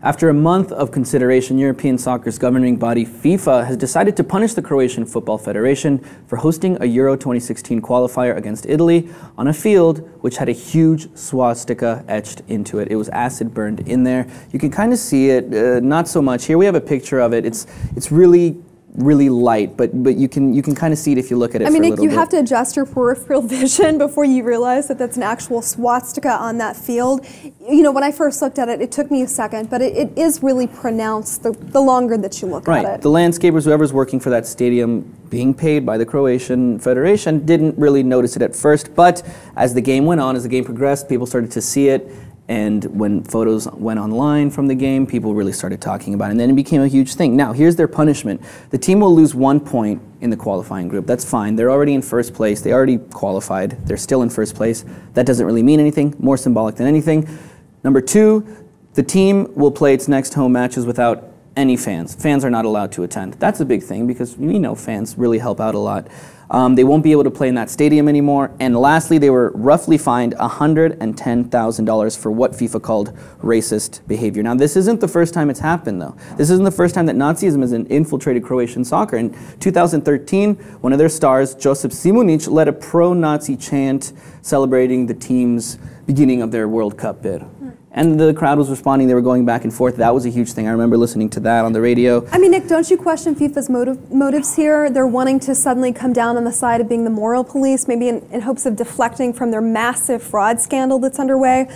After a month of consideration, European soccer's governing body, FIFA, has decided to punish the Croatian Football Federation for hosting a Euro 2016 qualifier against Italy on a field which had a huge swastika etched into it. It was acid burned in there. You can kind of see it, not so much. Here we have a picture of it. It's really light, but you can kind of see it if you look at it. I mean, Nick, you have to adjust your peripheral vision before you realize that that's an actual swastika on that field. You know, when I first looked at it, it took me a second, but it is really pronounced the longer that you look at it. The landscapers, whoever's working for that stadium, being paid by the Croatian Federation, didn't really notice it at first, but as the game went on, as the game progressed, people started to see it. And when photos went online from the game, people really started talking about it, and then it became a huge thing. Now, here's their punishment. The team will lose 1 point in the qualifying group. That's fine. They're already in first place. They already qualified. They're still in first place. That doesn't really mean anything, more symbolic than anything. Number 2, the team will play its next home matches without any fans. Fans are not allowed to attend. That's a big thing because we know fans really help out a lot. They won't be able to play in that stadium anymore. And lastly, they were roughly fined $110,000 for what FIFA called racist behavior. Now, this isn't the first time it's happened, though. This isn't the first time that Nazism has infiltrated Croatian soccer. In 2013, one of their stars, Josip Simunic, led a pro-Nazi chant celebrating the team's beginning of their World Cup bid. And the crowd was responding. They were going back and forth. That was a huge thing. I remember listening to that on the radio. I mean, Nick, don't you question FIFA's motives here? They're wanting to suddenly come down on the side of being the moral police, maybe in hopes of deflecting from their massive fraud scandal that's underway.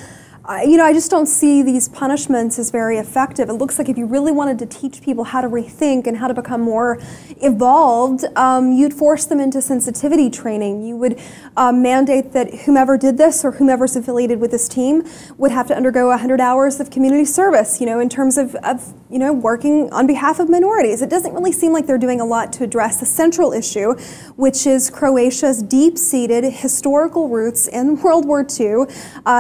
You know, I just don't see these punishments as very effective. It looks like if you really wanted to teach people how to rethink and how to become more evolved, you'd force them into sensitivity training. You would mandate that whomever did this or whomever's affiliated with this team would have to undergo 100 hours of community service, you know, in terms of you know, working on behalf of minorities. It doesn't really seem like they're doing a lot to address the central issue, which is Croatia's deep-seated historical roots in World War II.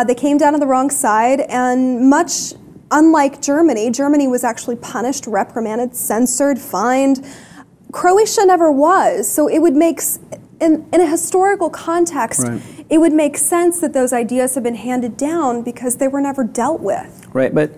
They came down on the wrong side, and much unlike Germany, Germany was actually punished, reprimanded, censored, fined. Croatia never was, so it would make, in a historical context, it would make sense that those ideas have been handed down because they were never dealt with. Right, but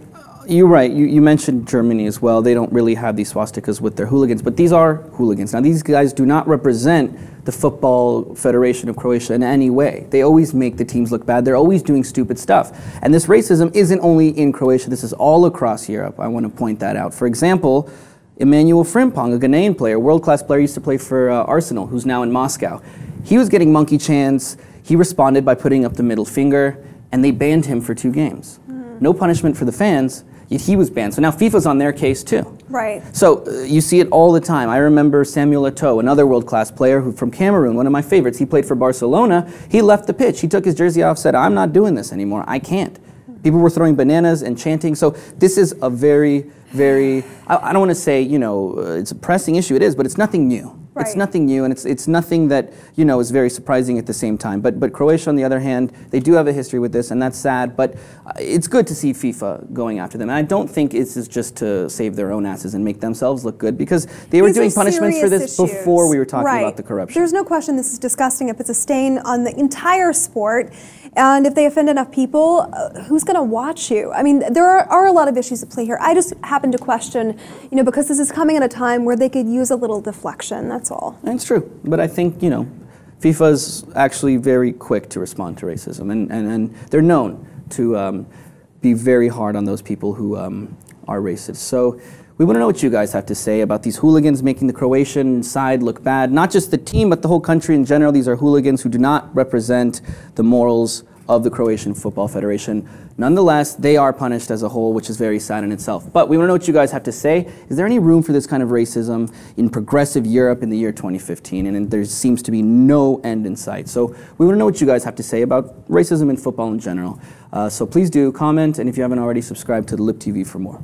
you're right. You mentioned Germany as well. They don't really have these swastikas with their hooligans, but these are hooligans. Now, these guys do not represent the Football Federation of Croatia in any way. They always make the teams look bad. They're always doing stupid stuff. And this racism isn't only in Croatia. This is all across Europe. I want to point that out. For example, Emmanuel Frimpong, a Ghanaian player, world-class player, used to play for Arsenal, who's now in Moscow. He was getting monkey chants. He responded by putting up the middle finger, and they banned him for 2 games. No punishment for the fans, yet he was banned. So now FIFA's on their case too. Right. So you see it all the time. I remember Samuel Eto'o, another world-class player from Cameroon, one of my favorites. He played for Barcelona. He left the pitch. He took his jersey off, said, "I'm not doing this anymore. I can't." People were throwing bananas and chanting. So this is a very, I don't want to say, you know, it's a pressing issue. It is, but it's nothing new. Right. It's nothing new, and it's nothing that, you know, is very surprising at the same time. But Croatia, on the other hand, they do have a history with this, and that's sad. But it's good to see FIFA going after them. And I don't think this is just to save their own asses and make themselves look good, because they were doing punishments for this before we were talking about the corruption. There's no question this is disgusting. If it's a stain on the entire sport, and if they offend enough people, who's going to watch you? I mean, there are a lot of issues at play here. I just happen to question, you know, because this is coming at a time where they could use a little deflection. That's all. It's true, but I think, you know, FIFA's actually very quick to respond to racism, and they're known to be very hard on those people who are racist. So we want to know what you guys have to say about these hooligans making the Croatian side look bad. Not just the team, but the whole country in general. These are hooligans who do not represent the morals of the Croatian Football Federation. Nonetheless, they are punished as a whole, which is very sad in itself. But we want to know what you guys have to say. Is there any room for this kind of racism in progressive Europe in the year 2015? And there seems to be no end in sight. So we want to know what you guys have to say about racism in football in general. So please do comment, and if you haven't already, subscribe to the Lip TV for more.